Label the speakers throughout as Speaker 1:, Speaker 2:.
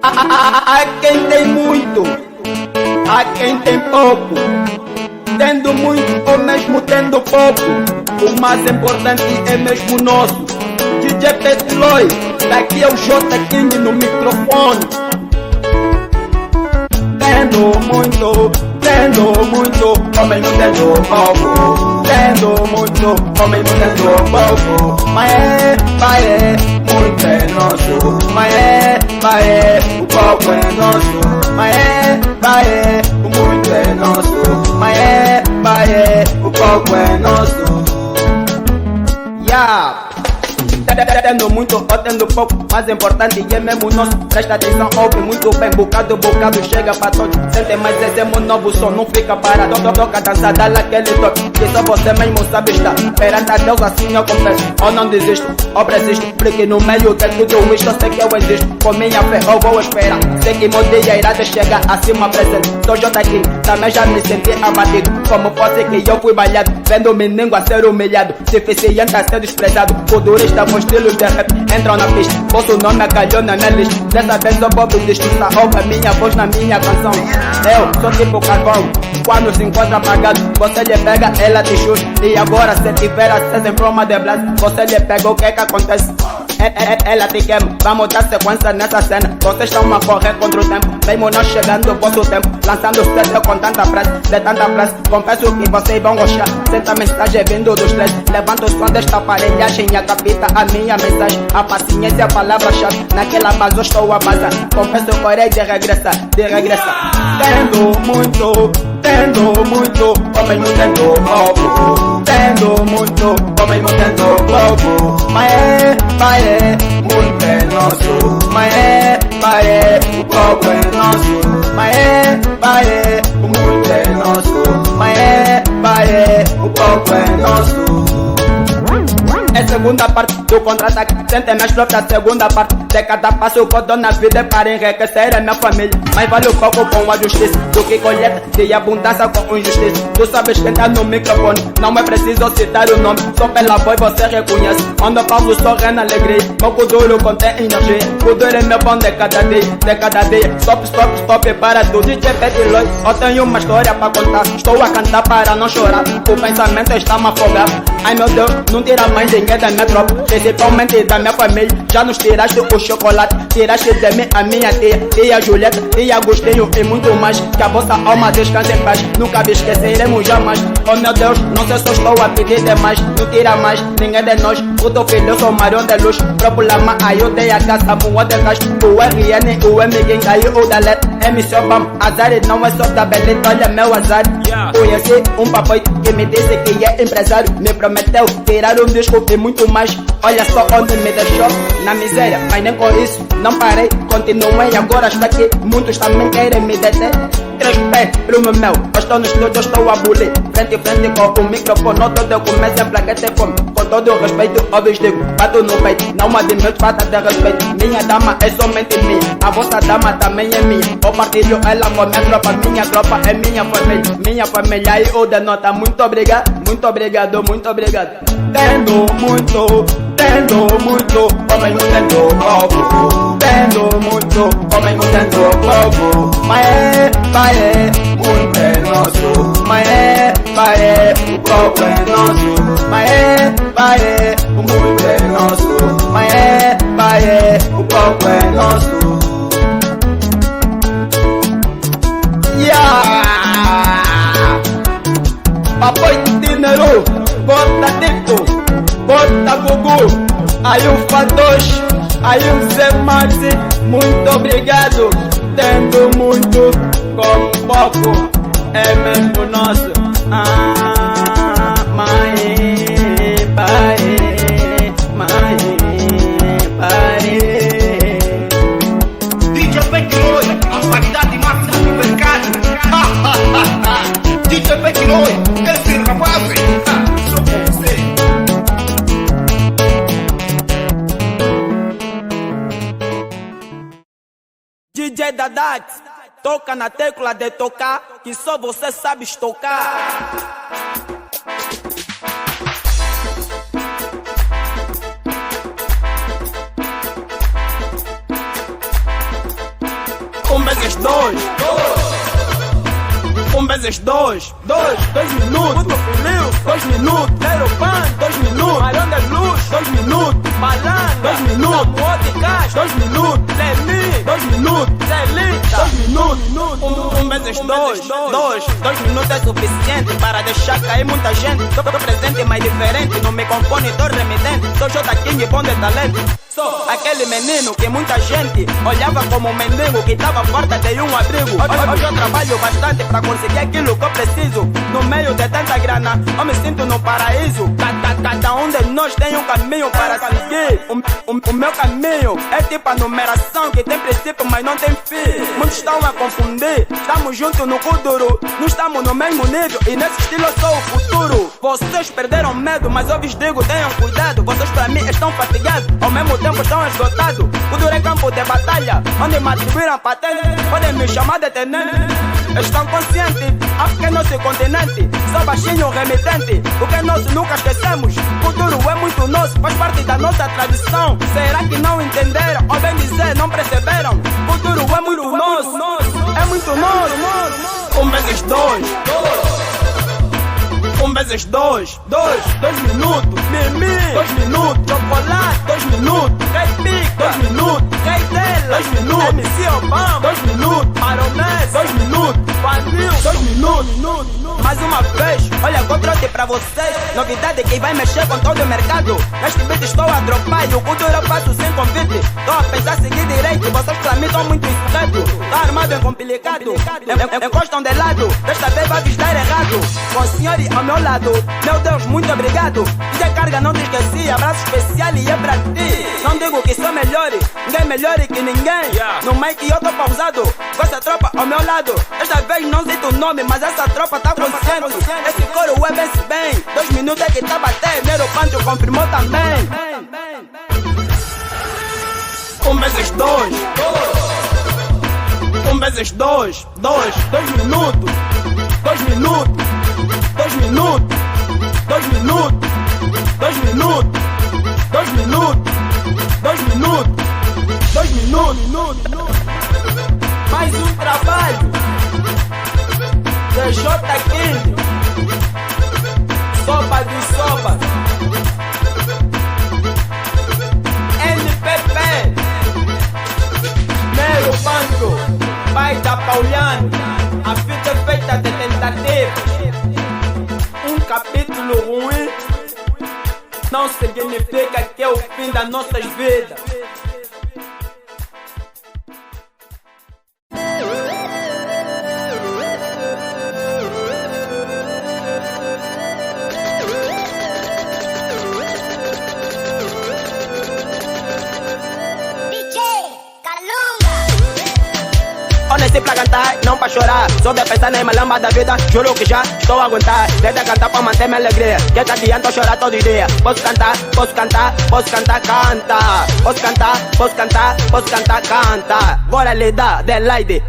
Speaker 1: Há quem tem muito, há quem tem pouco. Tendo muito ou mesmo tendo pouco, o mais importante é mesmo nosso. DJ Petloy, daqui é o J King no microfone. Tendo muito, homem não tendo pouco. Tendo muito, homem não tendo pouco. Mas muito é nosso. Mas o pouco é nosso. Mas muito é nosso. Mas o pouco é nosso. Yeah. Tendo muito ou tendo pouco, mais importante é mesmo nosso. Presta atenção, ouve muito bem, bocado chega pra todos. Sente mais esse novo som, não fica parado. Toca dança, dá aquele toque, que só você mesmo sabe estar. Perante a Deus assim eu confesso, ou não desisto, ou persisto. Porque no meio de tudo isto eu sei que eu existo. Com minha fé eu vou esperar, sei que meu dia irá de chegar acima presente. Sou J King, também já me senti abatido. Como fosse que eu fui balhado, vendo o menino a ser humilhado. Deficiente a ser desprezado, futurista estilos de rap entram na pista. Vosso nome é calhou na minha lista. Dessa vez eu vou destruir. Ouve a minha voz na minha canção. Eu sou tipo carvão, quando se encontra apagado, você lhe pega, ela te chuta. E agora se tiver acesso em forma de blast, você lhe pega, o que acontece? Ela te queima, vamos dar sequência nessa cena. Vocês estão a correr contra o tempo, mesmo não chegando ao vosso tempo. Lançando o set com tanta pressa, de tanta pressa. Confesso que vocês vão gostar. Senta a mensagem vindo dos três. Levanta o som desta aparelhagem e capita a minha mensagem. A paciência é a palavra-chave. Naquela base eu estou a bazar. Confesso que eu irei de regressar. Tendo muito, homem não tendo pouco. Tendo muito, homem não tendo pouco. Mas muito é nosso. Mas o pouco é nosso. Mas muito é nosso. Mas o pouco é nosso. É segunda parte do contra-ataque. Sente mais própria segunda parte. De cada passo que eu dou na vida é para enriquecer a minha família. Mas vale o pouco com a justiça do que colheita de abundância com injustiça. Tu sabes quem tá no microfone, não é preciso citar o nome. Só pela voz você reconhece. Quando eu falo sorri na alegria, pouco duro contém energia. O duro é meu pão de cada dia. Stop para tudo. DJ Petloy, eu tenho uma história para contar. Estou a cantar para não chorar. O pensamento está me afogado. Ai meu Deus, não tira mais ninguém da minha tropa, principalmente da minha família. Já nos tiraste o chocolate, tiraste de mim a minha tia Julieta, tia Agostinho e muito mais. Que a vossa alma descanse em paz, nunca me esqueceremos jamais. Oh meu Deus, não sei se eu estou a pedir demais. Não tira mais ninguém de nós. O teu filho, eu sou Marion de luz. Problema, aí eu dei a casa, a boa de gás. O RN, o M, quem caiu, o da letra. MC Obama, azar não é só da beleza, olha meu azar. Conheci um papai que me disse que é empresário. Me prometeu tirar um disco e muito mais. Olha só onde me deixou, na miséria, mas nem com isso não parei. Continuei, agora estou aqui. Muitos também querem me deter. 3 pés pro meu, eu estou no estúdio, eu estou a bulir. Frente com o microfone, todo eu começo a plaquete fome. Com todo o respeito, eu digo, bato no peito. Não admito falta de respeito. Minha dama é somente minha, a vossa dama também é minha. Eu partilho ela com minha tropa é minha família. Minha família e o denota. Muito obrigado, muito obrigado. Tendo muito, homem não tendo pouco. Tendo muito, homem não tendo pouco. Mas muito é nosso. Mas o pouco é nosso. Mas muito é nosso. Mas o pouco é nosso. Yeah! Papai dinheiro, bota Tito, bota Gugu, aí o Fadosh, aí o Zé Maxi, muito obrigado. Tendo muito com pouco, é mesmo nosso. Mãe, pai.
Speaker 2: DJ Petloy, a qualidade máxima do mercado. DJ Petloy, esse rapaz, sou com você.
Speaker 1: DJ Dadat, toca na tecla de tocar, que só você sabe tocar. vezes dois. Vezes dois. Dois minutos. Puto filho. 2 minutos. Zero pan. 2 minutos. Marão da luz. 2 minutos. Balanda. 2 minutos. Amor de gás. 2 minutos. Lemi. 2 minutos. Celita. 2 minutos. Vezes dois. 2 minutos é suficiente para deixar cair muita gente. Tô presente, mas diferente. Não me compone, tô remitente. Sou J King, bom de talento. Sou aquele menino que muita gente olhava como um mendigo que tava porta de um abrigo. Hoje eu trabalho bastante pra conseguir aquilo que eu preciso. No meio de tanta grana, eu me sinto no paraíso. Cada um de nós tem um caminho para seguir. O meu caminho é tipo a numeração que tem princípio, mas não tem fim. Muitos estão a confundir. Estamos juntos no Kuduro, não estamos no mesmo nível e nesse estilo eu sou o futuro. Vocês perderam medo, mas eu vos digo, tenham cuidado. Vocês pra mim estão fatigados, ao mesmo tempo estão esgotados. Kuduro é campo de batalha, onde me atribuíram patente. Podem me chamar de tenente. Estão conscientes, África é nosso continente. Sou baixinho remitente, o que é nosso nunca esquecemos. Kuduro é muito nosso, faz parte da nossa tradição. Será que não entenderam? Ou bem dizer, não perceberam? Kuduro é muito nosso, é muito nosso. Vezes dois. Vezes dois. 2 minutos. Mimi. 2 minutos. Chocolate. 2 minutos. Rei Pico. 2 minutos. Rei Dela. 2 minutos. MC Obama. 2 minutos. Aromés. 2 minutos. Vanil. 2 minutos. Mais uma vez, olha, eu trouxe pra vocês novidade que vai mexer com todo o mercado. Neste beat estou a dropar e o Kuduro eu faço sem convite. Tô a pensar seguir direito, vocês pra mim tão muito insucesso. Tá armado é complicado, encostam de lado. Desta vez vai estar errado. Com o senhor ao meu lado, meu Deus, muito obrigado. DJ Carga, não te esqueci, abraço especial e é pra ti. Não digo que sou melhor, ninguém melhor que ninguém. No mic eu tô pausado, com essa tropa ao meu lado. Desta vez não cito o nome, mas essa tropa tá consciente. Esse coro é bem. 2 minutos é que tá batendo, Nero Pancho confirmou também. Vezes dois. Vezes dois. 2 minutos. 2 minutos. 2 minutos. 2 minutos. 2 minutos. 2 minutos. 2 minutos. 2 minutos. Mais um trabalho. DJ King. Sopa de sopa. NPP. Nero Pancho. Pai da Pauliane. A fita é feita de tentativa. Um capítulo ruim não significa que é o fim das nossas vidas. Nasci pra cantar, não pra chorar. Só de pensar na malamba da vida, juro que já estou a aguentar. Desde cantar pra manter minha alegria. Que adianta eu chorar todo dia. Posso cantar, canta. Posso cantar, canta. Bora lhe dar Adelaide.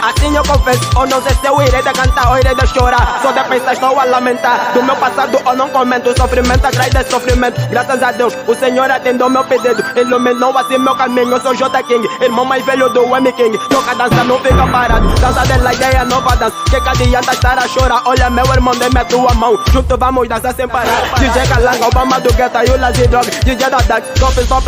Speaker 1: Assim eu confesso, ou não sei se eu irei de cantar ou irei de chorar. Só de pensar estou a lamentar. Do meu passado eu não comento, sofrimento atrás de sofrimento. Graças a Deus, o Senhor atendeu meu pedido. Iluminou assim meu caminho, eu sou J King, irmão mais velho do M King. Toca dança, não fica parado. Dança dela, ideia nova dança. Que adianta estar a chorar? Olha meu irmão, dê-me a tua mão. Junto vamos dançar sem parar. DJ Calanga, Obama do Guetta e o Lazy Drog. DJ da Dax,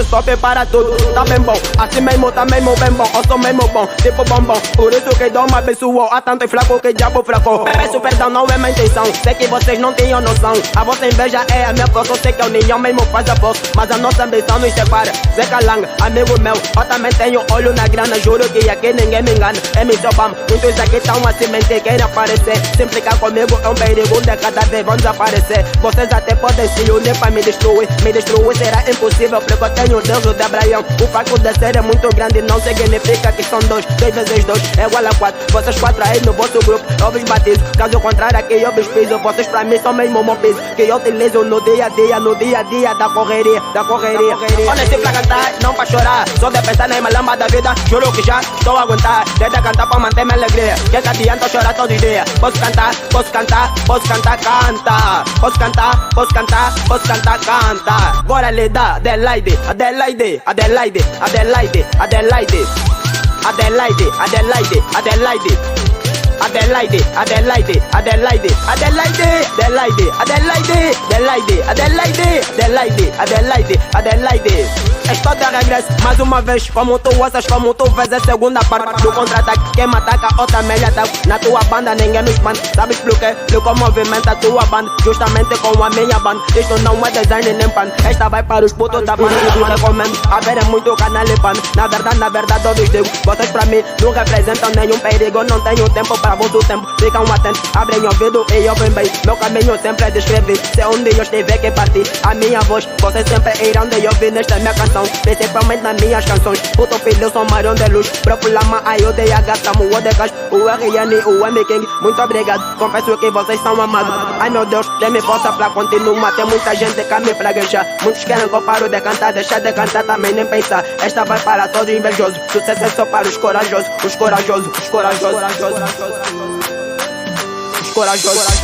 Speaker 1: stop para tudo. Tá bem bom, assim mesmo, tá mesmo bem bom. Eu sou mesmo bom, tipo bombom. Por isso que dou uma abençoou. Há tanto fraco que diabo fracou. Peço perdão, não é minha intenção. Sei que vocês não tinham noção. A vossa inveja é a minha força. Eu sei que a união mesmo faz a força. Mas a nossa ambição nos separa. Zé Calanga, amigo meu, eu também tenho olho na grana. Juro que aqui ninguém me engana. É MC Obama, muitos aqui estão a se mentir, querem aparecer. Se implicar comigo é um perigo, de cada vez vão desaparecer. Vocês até podem se unir pra me destruir. Me destruir será impossível, porque eu tenho Deus, o de Abraão. O facto de ser é muito grande não significa que são dois. 2 vezes 2 é igual a 4. vocês quatro aí no vosso grupo, eu vos batizo. Caso contrário, aqui eu vos piso. Vocês pra mim são mesmo meu peso, que eu utilizo no dia a dia da correria. Honesty pra cantar, não pra chorar. Só de pensar na malamba da vida, juro que já estou a aguentar. Desde cantar pra manter minha alegria. Que adianta chorar todo dia. Posso cantar, canta. Posso cantar, canta. Agora lhe dá, Adelaide. Estou de regresso mais uma vez. Como tu ouças, como tu vês a segunda parte do contra-ataque. Quem me ataca, outra melhor ataque. Na tua banda ninguém nos espanta. Sabes por quê? Porque movimenta a tua banda justamente com a minha banda. Isto não é design nem pan. Esta vai para os putos da banda. Eu recomendo haver muito canal e pan. Na verdade eu vos digo, vocês pra mim não representam nenhum perigo. Não tenho tempo para vosso tempo. Ficam atentos, abrem ouvido e ouvem bem. Meu caminho sempre é de escrever. Se um dia eu estiver que partir a minha voz, vocês sempre irão de ouvir nesta minha canção. Principalmente nas minhas canções. Puto filho, sou marion de luz. Profilama, aí eu dei a gata, o Odegas, o RN, o M King. Muito obrigado, confesso que vocês são amados. Ai meu Deus, dê-me força pra continuar. Tem muita gente que me pragueja. Muitos querem que eu paro de cantar. Deixar de cantar também nem pensar. Esta vai para todos os invejosos. Sucesso é só para os corajosos.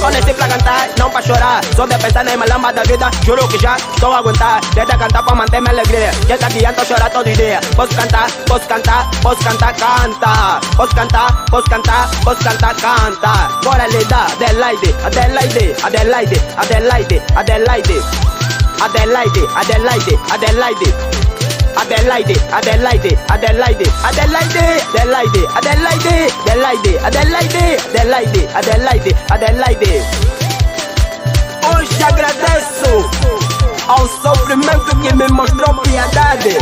Speaker 1: Honesty pra cantar, não pra chorar. Só de pensar na malamba da vida, juro que já estou a aguentar. Desde cantar pra manter minha alegria. Que adianta chorar todo dia. Posso cantar, canta. Posso cantar, canta. Bora lhe dar, Adelaide. Hoje agradeço ao sofrimento que me mostrou piedade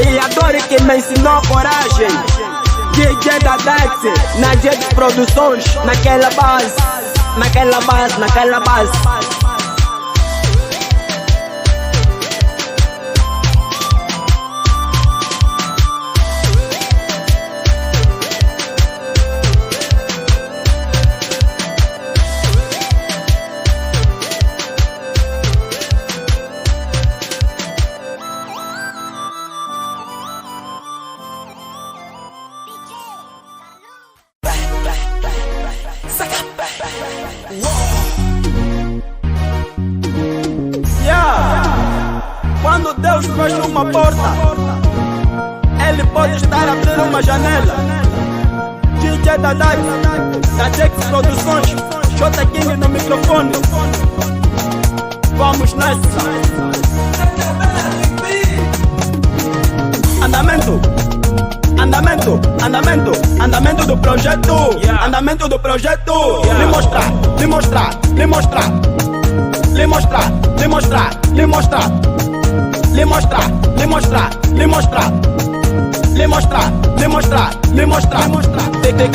Speaker 1: e a dor que me ensinou coragem. DJ da Dax, na Jet Produções, naquela base. Quando Deus fecha uma porta, Ele pode estar a abrir uma janela. DJ da Dax, da Jax Produções, J King no microfone. Vamos nessa. Andamento do projeto. Andamento do projeto. Lhe mostrar.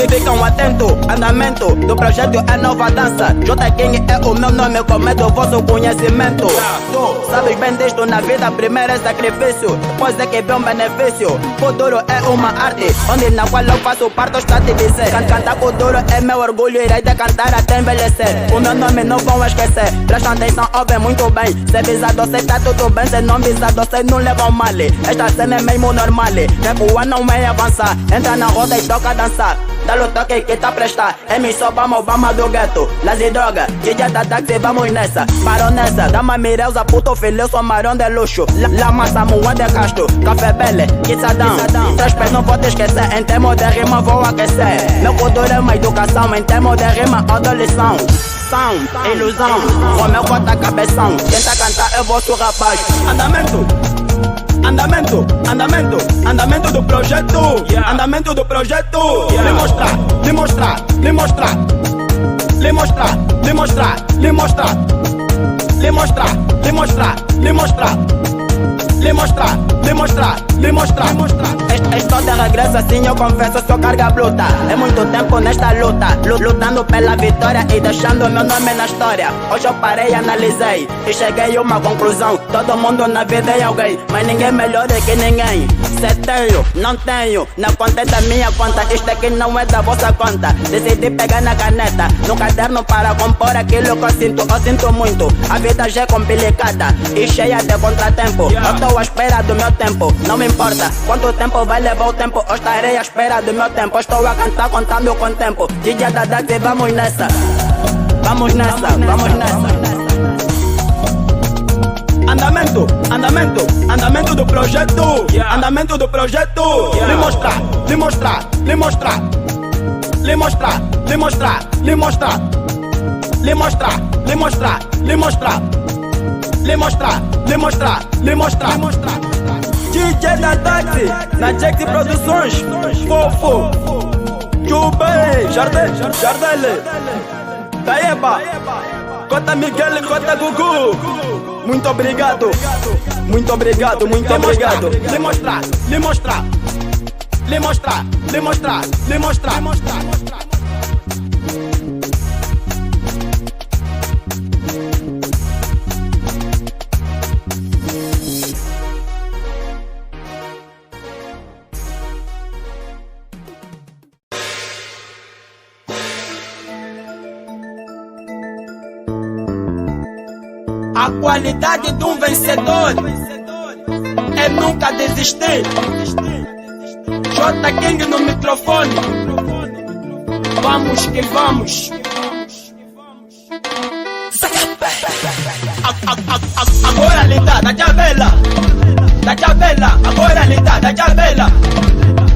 Speaker 1: Ficam atentos, andamento do projeto é nova dança. J King é o meu nome, eu cometo o vosso conhecimento. Tu sabes bem disto, na vida primeiro é sacrifício, depois é que vem um benefício. Futuro é uma arte, onde na qual eu faço parte, está de dizer. Cantar futuro é meu orgulho, irei de cantar até envelhecer. O meu nome não vão esquecer, prestam atenção, ouvem muito bem. Se visado, cê tá tudo bem, se não visado, cê não levam mal. Esta cena é mesmo normal, tempo a não é avançar. Entra na roda e toca dançar. Dá o toque que tá prestar. Emissão Obama do gueto. Las e droga, DJ da Taxi, vamos nessa. Baronessa, dama Mireusa, puto filho, eu sou marão de luxo. La massa, moa de Castro, café belle, Kitsadão. Três pés não vou te esquecer, em termos de rima vou aquecer. Meu futuro é uma educação, em termos de rima, adolição. Sound, ilusão, com meu cota cabeção. Tenta cantar, eu vou ser rapaz. Andamento do projeto. Andamento do projeto. Lhe mostrar. Estou de progresso assim eu confesso, sou carga bruta. É muito tempo nesta luta, lutando pela vitória e deixando meu nome na história. Hoje eu parei e analisei e cheguei a uma conclusão. Todo mundo na vida é alguém, mas ninguém melhor é que ninguém. Se tenho, não tenho, na conta é da minha conta. Isto aqui não é da vossa conta. Decidi pegar na caneta, no caderno para compor aquilo que eu sinto muito. A vida já é complicada e cheia de contratempo. Eu tô à espera do meu tempo, não me importa quanto tempo vai levar o tempo. Eu estarei à espera do meu tempo. Eu estou a cantar contando com o tempo. DJ Dadak e vamos nessa. Vamos nessa, vamos nessa. Andamento, andamento, andamento do projeto. Andamento do projeto. Lhe mostrar, lhe mostrar, lhe mostrar. Lhe mostrar, lhe mostrar, lhe mostrar. Lhe mostrar, lhe mostrar, lhe mostrar. Lhe mostrar, lhe mostrar, lhe mostrar. DJ Dadak, na Jack Produções. Fofo, Jubei, Jardele, Taeba, Cota Miguel e Cota Gugu. Muito obrigado, muito obrigado, muito obrigado. Lhe mostrar, lhe mostrar, lhe mostrar, lhe mostrar, lhe mostrar. A qualidade de um vencedor é nunca desistir. J King no microfone. Vamos que vamos. Agora linda da Javela, da Javela. Agora linda da Javela,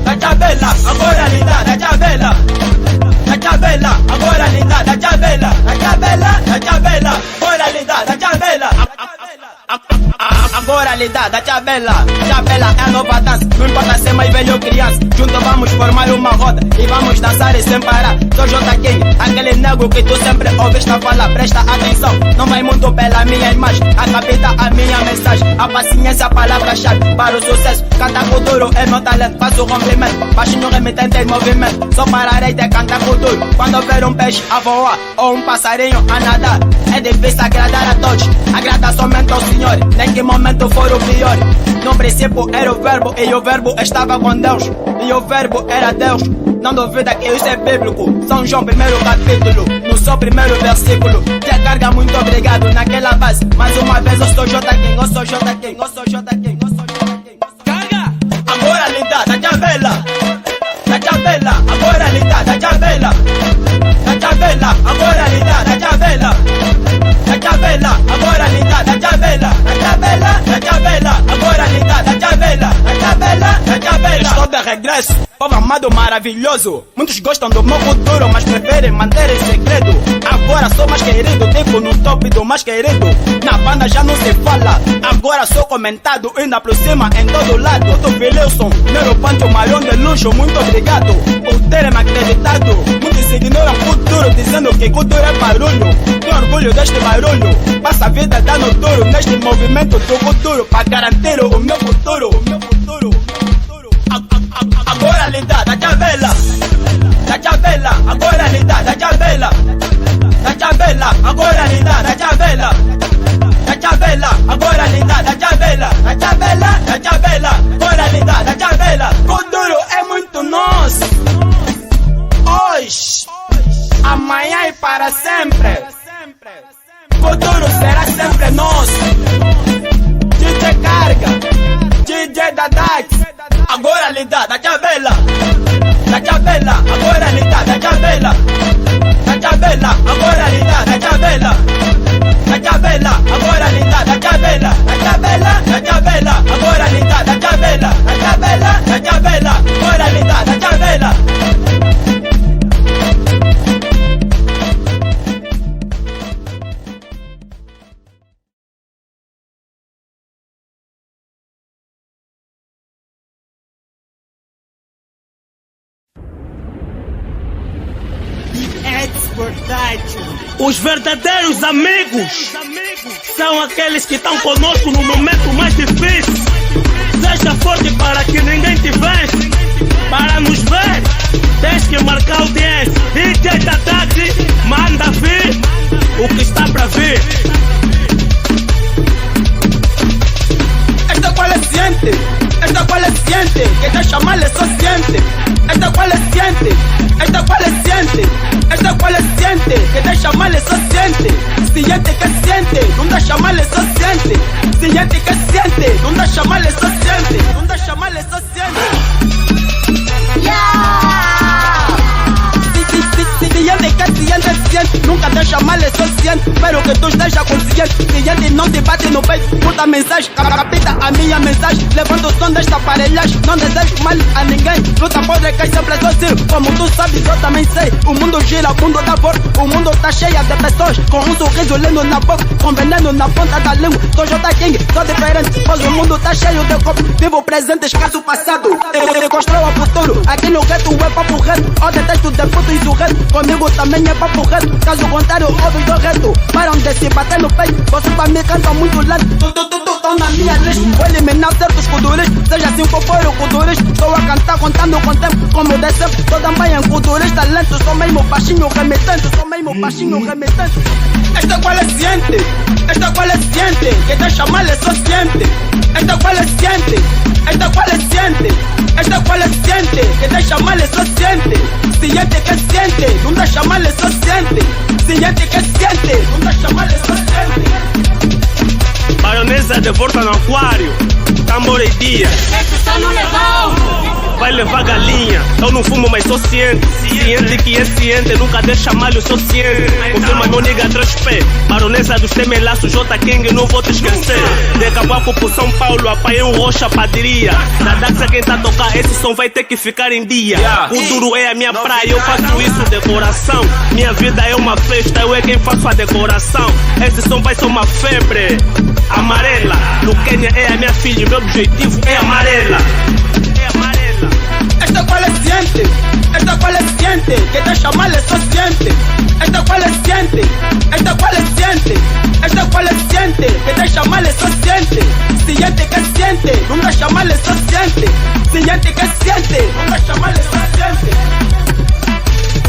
Speaker 1: da Javela. Agora linda da Javela, da Javela. Agora linda da Javela, da Javela, da Javela. Agora linda da Javela. Agora lhe dá da Javela. Javela é a nova dança, não importa ser mais velho ou criança. Juntos vamos formar uma roda e vamos dançar e sem parar. Sou J King, aquele nego que tu sempre ouviste a falar. Presta atenção, não vai muito pela minha imagem. Acapita a minha mensagem, a paciência, a palavra-chave para o sucesso. Cantar com duro é meu talento, faço rompimento. Baixinho remitente em movimento, só pararei de cantar com duro quando houver um peixe a voar ou um passarinho a nadar. É difícil agradar a todos, agrada somente ao Senhor. Nem que momento for o pior. No princípio era o verbo e o verbo estava com Deus e o verbo era Deus. Não duvida que isso é bíblico. São João, primeiro capítulo, no seu primeiro versículo. Tia Carga, muito obrigado naquela base. Mais uma vez eu sou J King, eu sou J King, eu sou J King, eu sou J King. Carga! Agora linda da Javela, da Javela. Agora linda da Javela, da Javela. Agora linda da Javela, da Javela. Agora linda da Javela, da Javela, da Javela. Agora linda da Javela, da Javela, da Javela. Estou de regresso, povo amado maravilhoso. Muitos gostam do meu futuro, mas preferem manter em segredo. Agora sou mais querido, tipo no top do mais querido. Na banda já não se fala, agora sou comentado. Ainda por cima em todo lado. Do Wilson, Nero Pancho, Marion de luxo. Muito obrigado por terem me acreditado. Muitos ignoram o futuro, dizendo que cultura é barulho. Tenho orgulho deste barulho, passa a vida dando duro neste movimento do futuro, para garantir o meu futuro, o meu futuro. Agora linda da Javela, da Javela. Agora linda da Javela, da Javela. Agora linda da Javela, da Javela. Agora linda da Javela, da Javela, da Javela. Agora linda da Javela. Futuro é muito nosso, hoje, amanhã e para sempre. Futuro será sempre nosso. DJ Carga, DJ Dadak. Agora linda da Javela, da Javela. Agora linda da Javela, da Javela. Agora linda da Javela, da Javela. Agora linda da Javela, da Javela, da Javela. Agora linda da Javela, da Javela, da Javela. Agora linda da Javela.
Speaker 3: Os verdadeiros amigos são aqueles que estão conosco no momento mais difícil. Seja forte para que ninguém te vence.
Speaker 1: consciente. Espero que tu esteja consciente. Cliente não te bate no peito. Puta mensagem, capita a minha mensagem. Levanta o som desta aparelhagem. Não desejo mal a ninguém. Luta podre cai sempre sozinho. Como tu sabes, eu também sei. O mundo gira, o mundo dá volta. O mundo tá cheio de pessoas com um sorriso lindo na boca, com veneno na ponta da língua. Sou J King, sou diferente, pois o mundo tá cheio de copo. Vivo o presente, esquece o passado. Eu construo o futuro. Aqui no gueto é papo reto. Eu detesto de puto e surreto. Comigo também é papo reto. Caso contrário, ouve do reto. Param de se bater no peito. Você pra mim canta muito lento. Tô na minha lista. Vou eliminar certos culturistas. Seja assim qual for o culturista. Estou a cantar contando com tempo. Como de sempre, tô também em culturista lento. Sou mesmo baixinho remetente. Sou mesmo baixinho remetente. Esta qual é ciente. Esta qual é ciente. Que deixa mal é só ciente. Esta qual é ciente. Esta qual é ciente. Esta qual é ciente. Que deixa mal é só ciente. Ciente que ciente. Não deixa mal é só ciente. Ciente que ciente. Não deixa mal é só ciente.
Speaker 3: Baronesa de volta no aquário. Tambor e dia.
Speaker 4: Esse só não levou.
Speaker 3: Vai levar galinha, eu não fumo, mas sou ciente. Ciente que é ciente, nunca deixa mal, eu sou ciente. Confirma meu nigga 3P, baronesa dos temelaços, J King, não vou te esquecer. De Cabaco pro São Paulo, apanhei um roxa padaria. Na Daxa quem tá a tocar, esse som vai ter que ficar em dia. O duro é a minha praia, eu faço isso de coração. Minha vida é uma festa, eu é quem faço a decoração. Esse som vai ser uma febre amarela. No Quênia é a minha filha, meu objetivo é amarela.
Speaker 1: Esta qual é ciente, esta qual é ciente, que deixa mal é só ciente. Esta qual é ciente, esta qual é ciente, esta qual é ciente, que deixa mal é só ciente. Ciente que ciente, não deixa mal é só ciente. Ciente que ciente, não deixa mal é só ciente.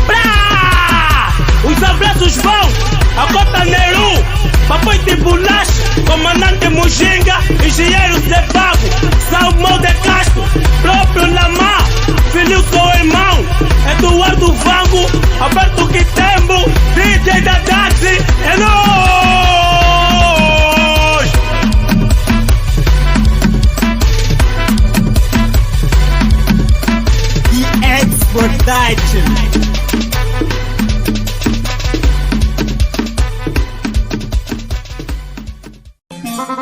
Speaker 3: Pra! Os abraços vão a Cota Neru, Papai de Bulacha, Comandante Mujinga, Engenheiro Zebago, Salmão de Castro, próprio Lamar, filho sou irmão, Eduardo Vango, Alberto Quitembo, DJ da Daxi, é nóis!
Speaker 5: E Exportation.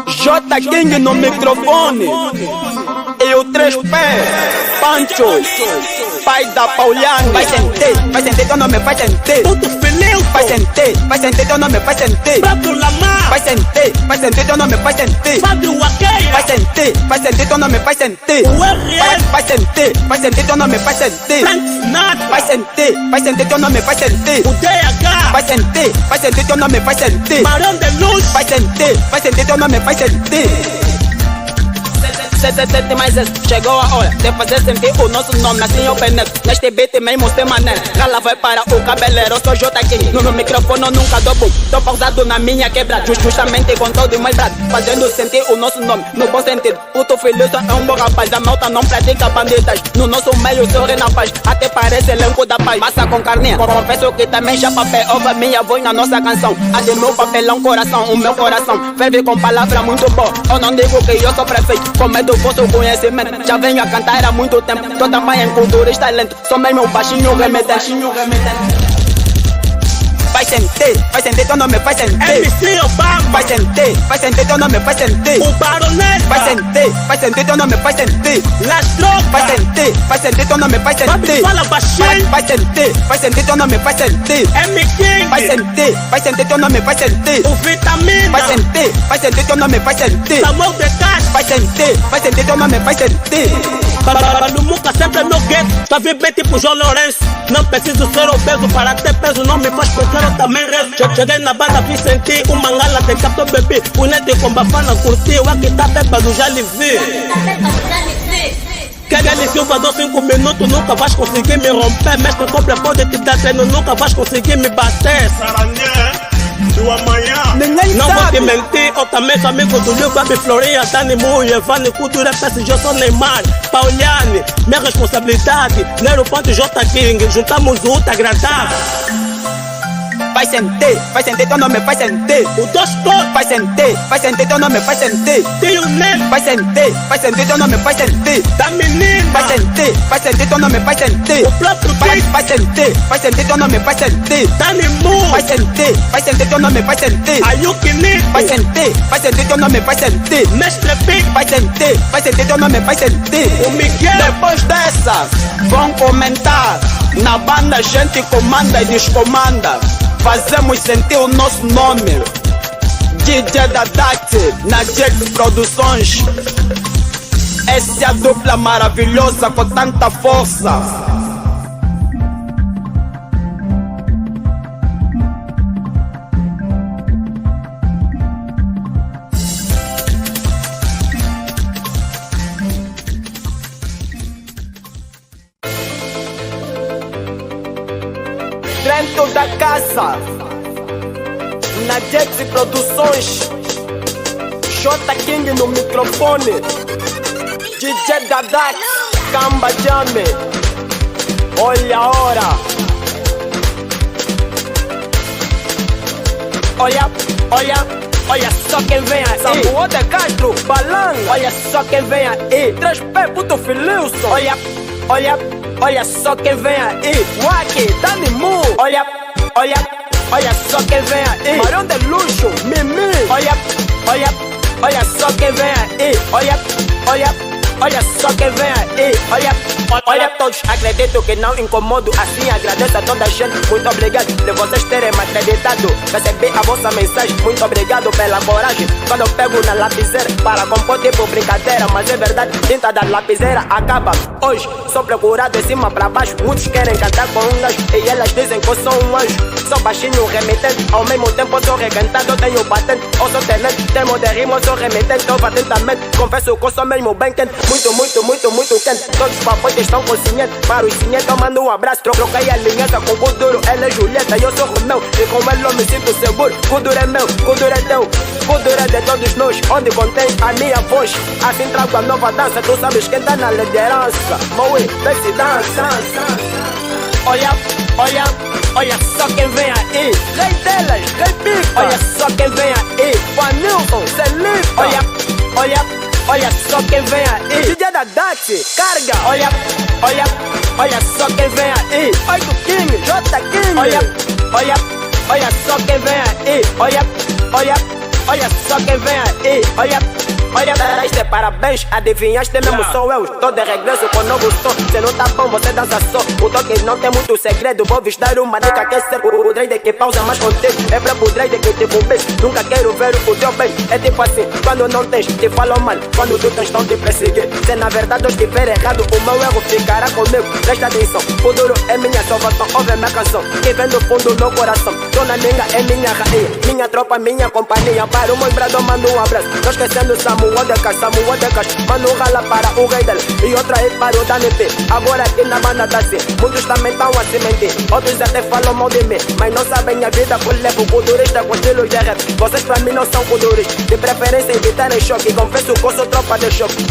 Speaker 1: J King no microfone. E o 3P, Pancho, pai da Pauliana. Vai sentir, teu nome vai sentir.
Speaker 3: Puto Feliu,
Speaker 1: vai sentir, teu nome vai sentir.
Speaker 3: próprio Lamar,
Speaker 1: Vai sentir, teu nome vai sentir.
Speaker 3: Fábio Waqueira,
Speaker 1: Vai sentir, teu nome vai sentir.
Speaker 3: o RS,
Speaker 1: Vai sentir, teu nome vai sentir.
Speaker 3: Frank Sinatra,
Speaker 1: Vai sentir, teu nome vai sentir.
Speaker 3: o DH,
Speaker 1: Vai sentir, teu nome vai sentir.
Speaker 3: Barão de Luz,
Speaker 1: Vai sentir, teu nome vai sentir. Mas chegou a hora de fazer sentir o nosso nome. Assim eu peneiro neste beat mesmo sem maneira. Gala vai para o cabeleireiro, eu sou J King. No microfone eu nunca dou boom. Tô pausado na minha quebrada, justamente com todo o meu brado, fazendo sentir o nosso nome no bom sentido. Puto filho é um bom rapaz, a malta não pratica bandidas. No nosso meio sorri na paz, até parece elenco da paz. Massa com carninha, confesso que também já papel. Ouve a minha voz na nossa canção. A de meu papelão coração, o meu coração ferve com palavra muito boa. Eu não digo que eu sou prefeito, com medo do vosso conhecimento. Já venho a cantar há muito tempo. Tô também em cultura e talento. Sou mesmo baixinho remetente. Vai sentir, teu nome vai sentir.
Speaker 3: MC Obama,
Speaker 1: Vai sentir, teu nome vai sentir.
Speaker 3: o Baronesa,
Speaker 1: Vai sentir, teu nome vai sentir.
Speaker 3: Las Drogas,
Speaker 1: Vai sentir, teu nome vai
Speaker 3: Fabi
Speaker 1: sentir.
Speaker 3: fala baixinho,
Speaker 1: Vai sentir, teu nome vai sentir.
Speaker 3: M King,
Speaker 1: Vai sentir, teu nome vai sentir.
Speaker 3: o Vitamina,
Speaker 1: Vai sentir, teu nome vai sentir.
Speaker 3: Samuel de Castro,
Speaker 1: Vai sentir, teu nome vai sentir.
Speaker 3: Nunca sempre no gueto, só vi bem tipo João Lourenço. Não preciso ser obeso para ter peso, não me faz pensar, eu também rezo. Cheguei na banda, fiz sentir uma ngala, tem capto bebi. O net com bafana curtiu, aqui tá bêbado, já lhe vi. Kelly Silva, dou 5 minutos, nunca vais conseguir me romper. Mestre Cobra pode te dar treino, nunca vais conseguir me bater.
Speaker 2: Do amanhã.
Speaker 1: Ninguém
Speaker 3: Não vou te
Speaker 1: sabe.
Speaker 3: mentir, eu também sou amigo do Lil Baby Florinha, Dani Mui, Evane, Cultura, PSG, eu sou Neymar, Pauliane, minha responsabilidade, Nero Ponte, J King, juntamos o útil agradável.
Speaker 1: vai sentir, teu nome vai sentir.
Speaker 3: O Dostot,
Speaker 1: Vai sentir, teu nome vai sentir.
Speaker 3: tem o Neto,
Speaker 1: Vai sentir, teu nome vai sentir.
Speaker 3: da menina,
Speaker 1: Vai sentir, teu nome vai sentir.
Speaker 3: o próprio
Speaker 1: Vai
Speaker 3: Dick,
Speaker 1: sentir, teu nome vai sentir.
Speaker 3: Dani Mu,
Speaker 1: Vai sentir, teu nome vai sentir.
Speaker 3: a Yuki Nico,
Speaker 1: Vai sentir, teu nome vai sentir.
Speaker 3: Mestre Pico,
Speaker 1: Vai sentir, teu nome vai sentir.
Speaker 3: o Miguel,
Speaker 1: Depois dessa, vão comentar. Na banda a gente comanda e descomanda. Fazemos sentir o nosso nome. DJ da Dati, na Jax Produções. Essa é a dupla maravilhosa com tanta força. Dentro da casa, na Jax Produções, J King no microfone, DJ Dadak, Camba Jame, olha a hora, olha só quem vem aí, Samuel de Castro, Balanga, olha só quem vem aí, 3P, puto Fililson, olha só quem vem aí, Waki, Dani Mu, olha só quem vem aí, Marão de Luxo, Mimi, olha só quem vem aí, olha só quem vem aí, olha todos, acredito que não incomodo, assim agradeço a toda a gente, muito obrigado de vocês terem me acreditado, recebi a vossa mensagem, muito obrigado pela coragem, quando eu pego na lapiseira, para compor tipo brincadeira, mas é verdade, tinta da lapiseira acaba, hoje sou procurado de cima pra baixo, muitos querem cantar com um gajo, e elas dizem que eu sou um anjo, sou baixinho remetente, ao mesmo tempo sou requentado, tenho patente, eu sou tenente, termo de rima, eu sou remetente, eu atentamente, confesso que eu sou mesmo bem quente, muito quente, todos os papoites estão com cinhete, para os cinhetes eu mando um abraço, troquei a linheta com o Kuduro, ela é Julieta, eu sou Romeu, e com ele eu me sinto seguro, Kuduro é meu, Kuduro é teu, Kuduro é de todos nós, onde contém a minha voz, assim trago a nova dança, tu sabes quem tá na liderança, Moe, desce dança, olha só quem vem aí, rei delas, rei pica, olha só quem vem aí, Vanilton, Celita, olha só quem vem aí, DJ da Dati, carga, olha só quem vem aí, pai do King, J King, olha só quem vem aí, olha só quem vem aí, olha, deste parabéns, adivinhaste mesmo sou eu, tô de regresso com novo som, se não tá bom você dança só, o toque não tem muito segredo, vou vos dar uma dica que é ser o Drake que pausa mais contigo, é pra o Drake que tipo um beijo, nunca quero ver o teu bem, é tipo assim, quando não tens, te falam mal, quando tu tens estão te perseguir, se na verdade eu estiver errado, o meu erro ficará comigo, presta atenção, o duro é minha salvação, ouve minha canção, que vem do fundo do coração, Dona Minga é minha rainha, minha tropa, minha companhia, para o meu brado mando um abraço, não esquecendo Samuel de Castro, mando rala para o rei dele, e outra aí para o Dani P, agora aqui na banda tá assim, muitos também estão a se mentir, outros até falam mal de mim, mas não sabem a vida que eu levo, culturista com estilo de rap, vocês pra mim não são culturistas, de preferência evitarem choque, confesso que eu sou tropa de choque,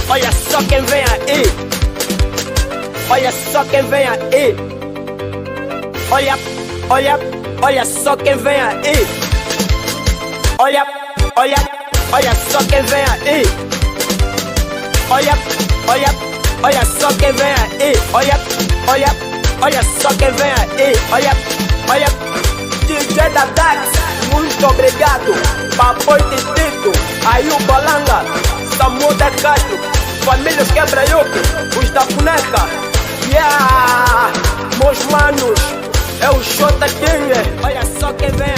Speaker 1: olha só quem vem aí, olha só quem vem aí, olha só quem vem aí, olha só quem vem aí, olha só quem vem aí, olha só quem vem aí, olha, DJ da Dax, muito obrigado, Papoite Tito, aí o Balanga, Samuel de Castro, família Quebra-Yuki, os da boneca, meus manos, é o J King, olha só quem vem aí,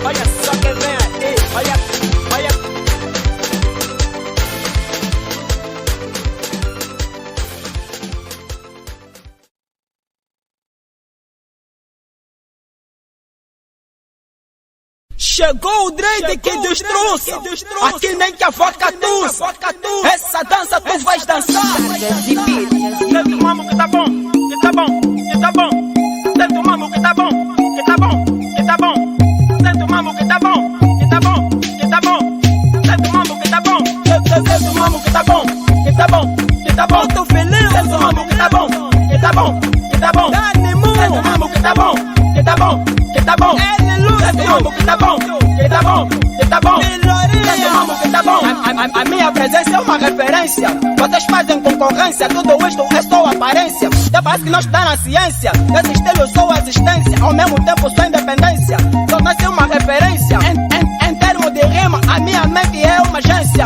Speaker 1: olha só quem vem aí, olha.
Speaker 5: Chegou o Drake que destroça, aqui nem que a vaca tussa, essa dança tu vais dançar.
Speaker 3: Sente o mamo que tá bom, que tá bom, que tá bom. Sente o mamo que tá bom, que tá bom, que tá bom. Sente o mamo que tá bom, que tá bom, que tá bom. Sente o mamo que tá bom, sente o mamo que tá bom, que tá bom, que tá bom.
Speaker 5: Tô feliz,
Speaker 3: sente o mamo que tá bom.
Speaker 5: minha presença é uma referência. Vocês fazem concorrência, tudo isto é só aparência. Até parece que não está na ciência. Nesse estilo eu sou assistência, ao mesmo tempo sou independência. Torna-se uma referência. Em termos de rima, a minha mente é uma agência.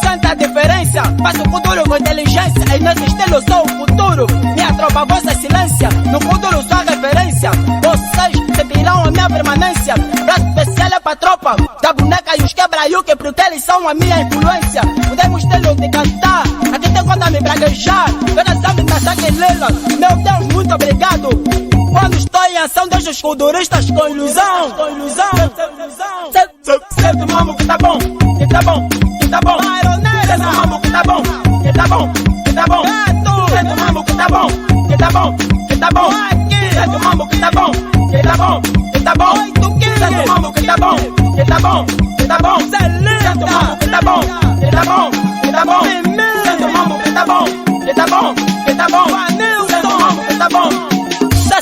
Speaker 5: Sente a diferença, faço o futuro com inteligência. E nesse estilo eu sou o futuro. Minha tropa, vossa excelência. No futuro sou a referência. Vocês sentirão a minha permanência. Braço especial é pra tropa da boneca e os quebra-yuque, porque eles são a minha influência. Mudemos estilo de cantar, aqui tem quando me braguejar. Toda sabe caçar que lela. Meu Deus, muito obrigado. Quando estou em ação, deixo os futuristas com ilusão. Certo, mamo, que tá bom, que tá bom, que tá bom. Certo, mamo, que tá bom, que tá bom, que tá bom. Certo, mamo, que tá bom, que tá bom, que tá bom. Certo, mamo, que tá bom, que tá bom, que tá bom. Certo, mamo, que tá bom, que tá bom, que tá bom. Certo, mamo, que tá bom, que tá bom, que tá bom. Certo, mamo, que tá bom, que tá bom, que tá bom. Certo, mamo, que tá bom.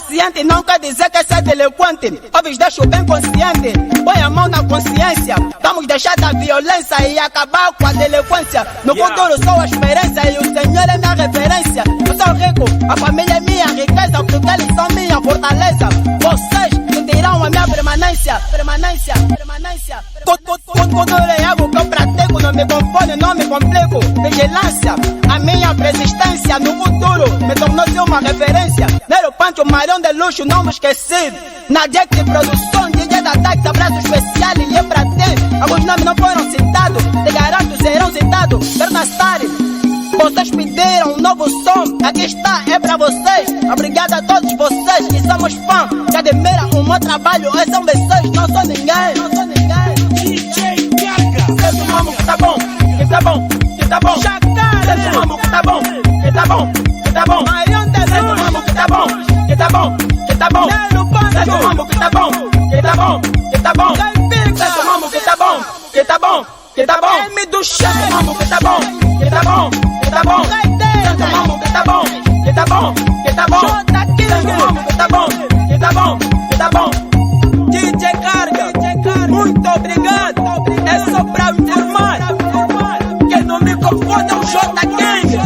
Speaker 5: Ciente não quer dizer que é delinquente. Óbvio, deixo bem consciente. Põe a mão na consciência. Vamos deixar da violência e acabar com a delinquência. No futuro sou a experiência e o Senhor é minha referência. Eu sou rico, a família é minha riqueza, porque eles são minha fortaleza. Vocês sentirão a minha permanência. Permanência. Futuro é algo que eu pratico. Não me confundo, não me complico. Vigilância, a minha persistência no futuro me tornou-se uma referência. Nero Pancho, Marião de luxo, não me esqueci. Na Jack de produção, DJ da Tax, abraço especial e é pra ti. Alguns nomes não foram citados, te garanto serão citados. Bernastari, vocês pediram um novo som, aqui está, é pra vocês. Obrigado a todos vocês que somos fãs, que admiram o meu trabalho, esses são vocês, não sou ninguém.
Speaker 3: DJ Gaga.
Speaker 5: Certo, mamo, que tá bom, que tá bom, que tá bom. Certo, mamo, que tá bom, que tá bom, que tá bom. Certo, mamo, que tá bom, que tá bom, que tá bom. Certo, mamo, que tá bom, que tá bom, que tá bom. Certo, mamo, que tá bom, que tá bom, que tá bom. Certo, mamo, que tá bom, que tá bom, que tá bom. Certo, mamo, que tá bom, que tá bom, que tá bom. Certo, mamo, que tá bom, que tá bom, que tá bom. DJ Carga, muito obrigado. É só pra informar que no microfone é o J King,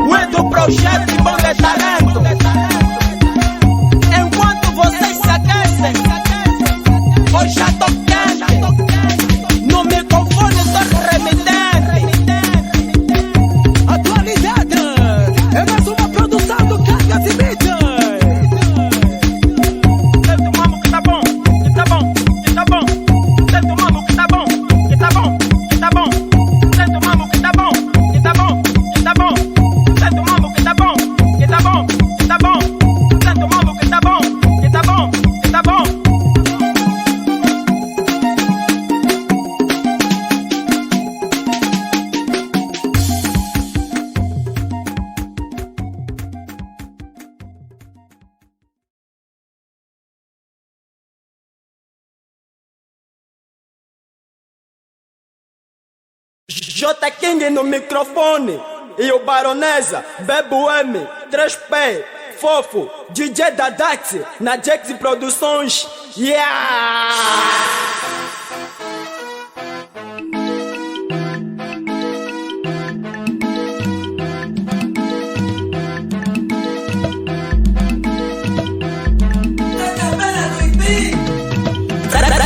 Speaker 5: o é do projeto e bom de talento. Enquanto vocês se aquecem, hoje já tô quente. No microfone sou remitente. Atualidade é mais uma produção do Cargas e Mídia. J King no microfone e o Baronesa, Bebo M, 3P, Fofo, DJ da Dax, na Jax Produções, yeah!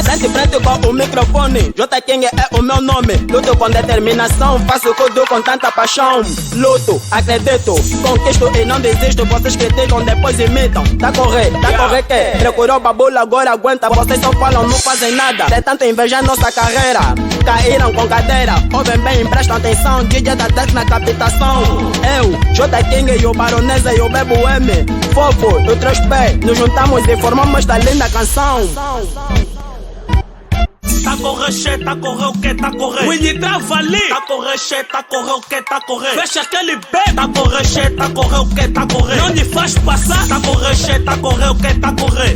Speaker 5: Frente frente com o microfone, J King é o meu nome. Luto com determinação, faço tudo com tanta paixão. Luto, acredito, conquisto e não desisto. Vocês criticam, depois imitam. Tá correr que procurou babula, agora aguenta. Vocês só falam, não fazem nada. De tanto invejar nossa carreira, caíram com cadeira. Ouvem bem, prestam atenção. DJ da Dex na captação. Eu, J King e o Baronesa e o Bebo M, Fofo, do 3P, nos juntamos e formamos esta linda canção.
Speaker 3: Tá correr o que tá correr. Willy trava ali. Tá correr o que tá correr. Fecha aquele beco. Tá correr o que tá correr. Não lhe faz passar. Tá correr o que tá correr.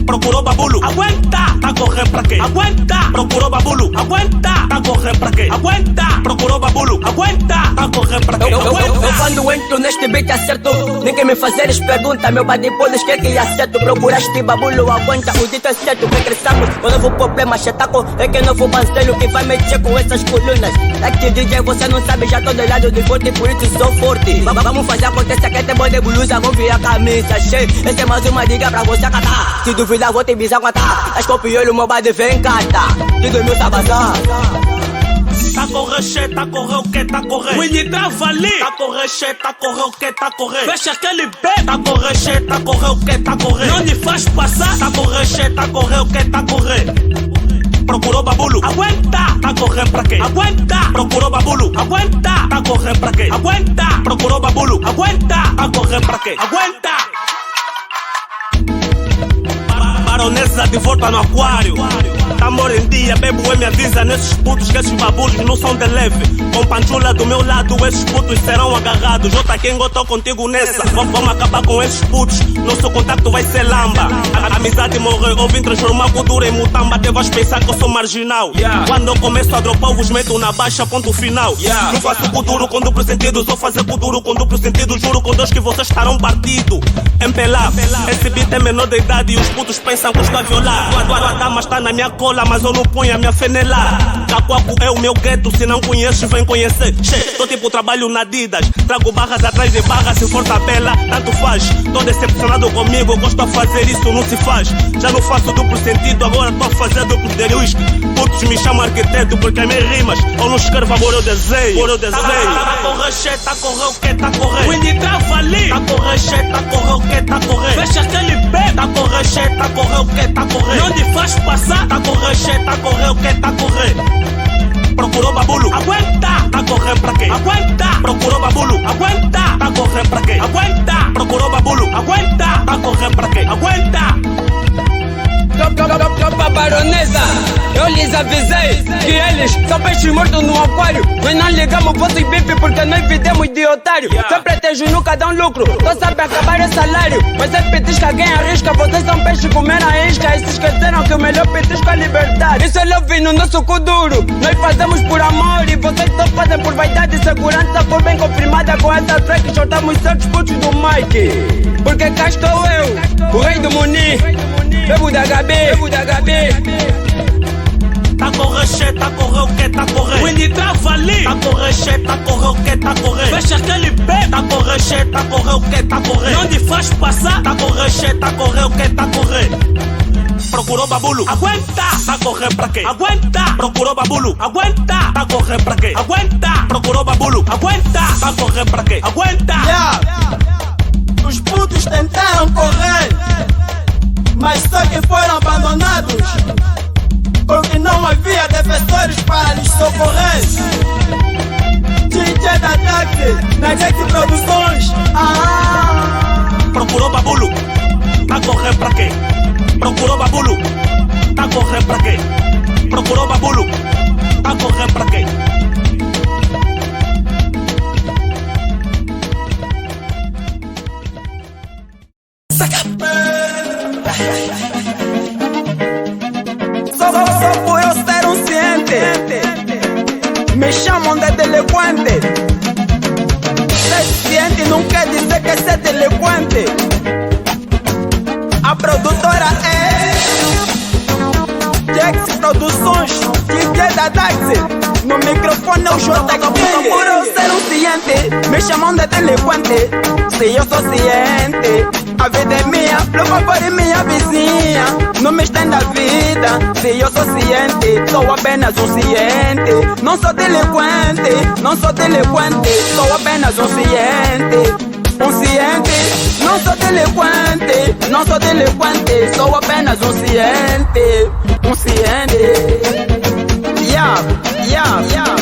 Speaker 3: Procurou babulo, aguenta. Tá correndo pra quê? Aguenta. Procurou babulo, aguenta. Tá correndo pra quê? Aguenta. Procurou babulo, aguenta. Tá correndo correr pra quê?
Speaker 6: Eu quando entro neste beat acerto. Nem que me fazeres pergunta, meu body podes quer que acerto. Procuraste babulo, aguenta, o dito é certo. Regressamos, o novo problema, chetaco. É que novo bancelho que vai mexer com essas colunas. Aqui DJ, você não sabe, já tô do lado de forte, por isso sou forte. Vamos fazer acontecer que tem bode blusa, vamos virar camisa cheia. Essa é mais uma dica pra você catar. Se duvidar, vou te visar aguentar. As copiolho, meu body vem catar. Digo meu sabazão.
Speaker 3: Tá correr, che, tá correr o que, tá correr. Winnie trava ali. Tá correr, che, tá correr o que, tá correr. Fecha aquele B. Tá correr, che, tá correr o que, tá correr. Não lhe faz passar. Tá correr, che, tá correr o que, tá correr. Procurou babulo, aguenta. Tá correndo pra quê? Aguenta. Procurou babulo, aguenta. Tá correndo pra quê? Aguenta. Procurou babulo, aguenta. Tá correndo pra quê? Aguenta. Baronesa de volta no aquário. Tambor em dia, bebo e me avisa nesses putos que esses babulos não são de leve. Com panchula do meu lado, esses putos serão agarrados. Jota Kengo, tô contigo nessa. Vamos acabar com esses putos. Nosso contato vai ser lamba. A amizade morreu, eu vim transformar cultura em mutamba. Até vais pensar que eu sou marginal. Quando eu começo a dropar, eu vos meto na baixa, ponto final. Não faço cultura com duplo sentido, só fazer cultura com duplo sentido. Juro com Deus que vocês estarão partido. Empelar, esse beat é menor de idade e os putos pensam que eu estou a violar. A dama está na minha cola, mas eu não ponho a minha fenelar. Cacoaco é o meu gueto, se não conheces, vem conhecer. Tô tipo trabalho na Adidas, trago barras atrás de barras, se for tabela, tanto faz. Tô decepcionado comigo, gosto a fazer isso, não se faz. Já não faço duplo sentido, agora tô a fazer duplo de whisky. Putos me chamam arquiteto porque as minhas rimas, eu não escrevo amor, eu desenho. Tá correr, che, tá correr o que, tá correr. Winnie trava ali. Tá correr, che, tá correr o que, tá correr. Fecha aquele B. Tá correr, che, tá correr o que, tá correr. Não lhe faz passar. Tá correr, che, tá correr o que, tá correr. Procurou babulo, aguenta. Tá correndo pra quê? Aguenta. Procurou babulo, aguenta. Tá correndo pra quê? Aguenta. Procurou babulo, aguenta. Tá correndo pra quê? Aguenta.
Speaker 6: Tropa baronesa, eu lhes avisei que eles são peixes mortos no aquário. Nós não ligamos vossos bife porque nós videmos de otário. Sempre tejo nunca dão lucro, só sabe acabar é salário. Mas é petisca quem arrisca, vocês são peixes comer a isca. E se esqueceram que o melhor petisco é liberdade. Isso é love no nosso cu duro, nós fazemos por amor. E vocês só fazem por vaidade e segurança. For bem confirmada com essa track, soltamos certos putos do Mike. Porque cá estou eu, o rei do Muni. Bebo da Gabi.
Speaker 3: Tá correr, che, tá correr o que, tá correr. Winnie trava ali. Tá correr, che, tá correr o que, tá correr. Fecha aquele B. Tá correr, che, tá correr o que, tá correr. Não lhe faz passar. Tá correr, che, tá correr o que, tá correr. Procurou babulo, aguenta. Tá correndo pra quê? Aguenta. Procurou babulo, aguenta. Tá correndo pra quê? Aguenta. Procurou babulo, aguenta. Tá correndo pra quê? Aguenta.
Speaker 5: Os putos tentaram correr, mas só que foram abandonados, porque não havia defensores para lhes socorrer. DJ da Ataque, na Gente Produções.
Speaker 3: Procurou babulo, tá correndo pra quê? Procurou babulo, tá correndo pra quê? Procurou babulo, tá correndo pra quê?
Speaker 1: Só por eu ser um ciente, me chamam de delinquente. Ser ciente não quer dizer que é ser delinquente. A produtora é Jax Produções, DJ da Daxi. No microfone é o Jota King. Por eu ser um ciente, me chamam de delinquente. Se eu sou ciente, a vida é minha, por favor, minha vizinha. Não me estenda a vida. Se eu sou ciente, sou apenas um ciente. Não sou delinquente, não sou delinquente. Sou apenas um ciente. Um ciente, não sou delinquente. Não sou delinquente, sou apenas um ciente. Um ciente.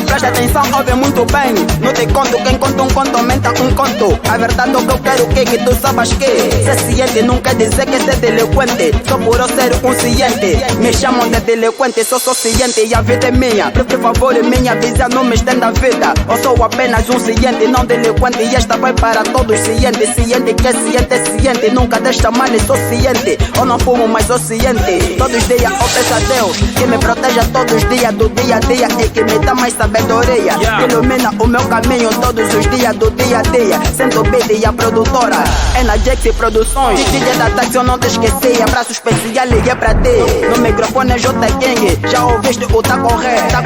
Speaker 1: Presta atenção, ouve muito bem. Não te conto, quem conta um conto aumenta um conto. A verdade é que eu quero que tu saibas que ser ciente não quer dizer que ser delinquente. Só por eu ser um ciente, me chamam de delinquente, sou ciente e a vida é minha. Por favor, minha visão, não me estenda a vida. Eu sou apenas um ciente, não delinquente. E esta vai para todos cientes. Ciente que é ciente, nunca deixa mal, sou ciente. Eu não fumo, mas sou ciente. Todos os dias eu peço a Deus que me proteja todos os dias do dia a dia e que me dá mais sabedoria sabedoria que ilumina o meu caminho todos os dias do dia a dia. Sento beat e a produtora é na Jaxi Produções. DJ da táxi eu não te esqueci, abraço especial e é pra ti. No microfone é J King, já ouviste o tá correto,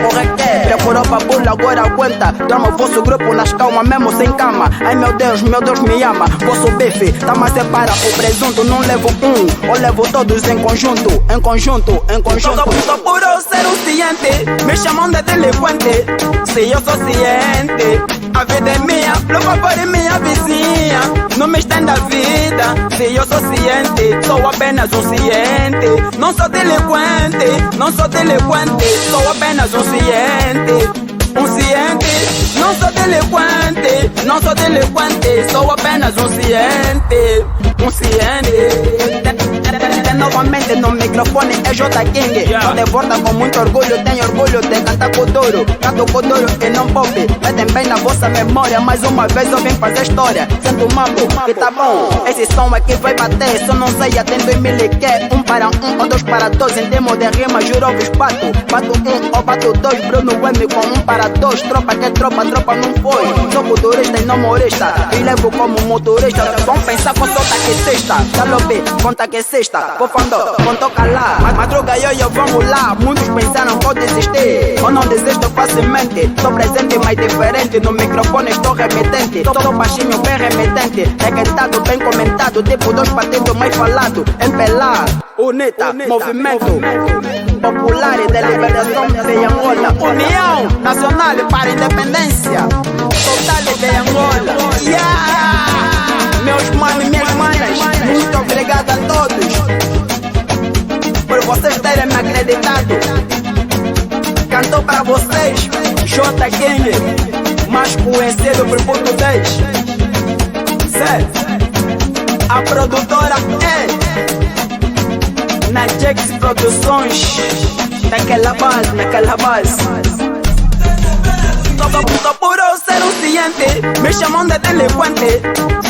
Speaker 1: Procurou pra bula, agora aguenta. Dorme o vosso grupo nas calmas, mesmo sem cama. Ai meu Deus me ama. Vosso bife, tá mais separa o presunto. Não levo um, ou levo todos em conjunto. Só por eu ser um ciente, me chamam de delinquente. Se eu sou ciente, a vida é minha, por favor, minha vizinha. Não me estenda a vida. Se eu sou ciente, sou apenas um ciente. Não sou delinquente, sou apenas um ciente. Não sou delinquente, sou apenas um ciente. Novamente no microfone é J King. Só de volta com muito orgulho, tenho orgulho de cantar Kuduro. Canto Kuduro e não pop. Metem bem na vossa memória, mais uma vez eu vim fazer história. Sento o mambo, que tá bom. Esse som aqui vai bater, só não sei até 2000 e que 1 para 1 ou 2 para 2. Em termos de rima, juro vos bato. Bato 1 ou bato 2, Bruno M com 1 para 2. Tropa que tropa não foi. Sou culturista e não humorista, e levo como motorista. Vão pensar que eu sou taxista. Salve, conta que sexta. Vou tocar lá, madruga eu vamos lá. Muitos pensaram que eu desisti, eu não desisto facilmente. Sou presente, mas diferente. No microfone estou remetente. Sou baixinho, bem remetente. Requentado, bem comentado. Tipo 2 patitos mais falado. Empelar, unita, movimento popular e de libertação de Angola. União Nacional para a Independência total de Angola. Meus manos e minhas manas, muito obrigado a todos por vocês terem me acreditado. Cantou para vocês J King, mais conhecido por português. A produtora é na Jaxi Produções. Naquela base. Só por eu ser um ciente, me chamam de delinquente.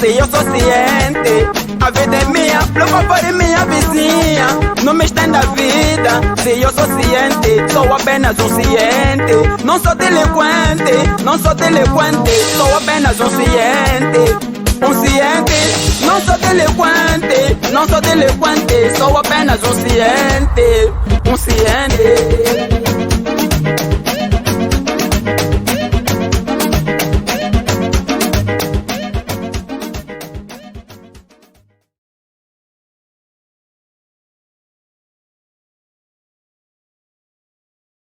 Speaker 1: Se eu sou ciente, a vida é minha, por favor, minha vizinha. Não me estenda a vida. Se eu sou ciente, sou apenas um ciente. Não sou delinquente, sou apenas um ciente. Não sou delinquente, sou apenas um ciente.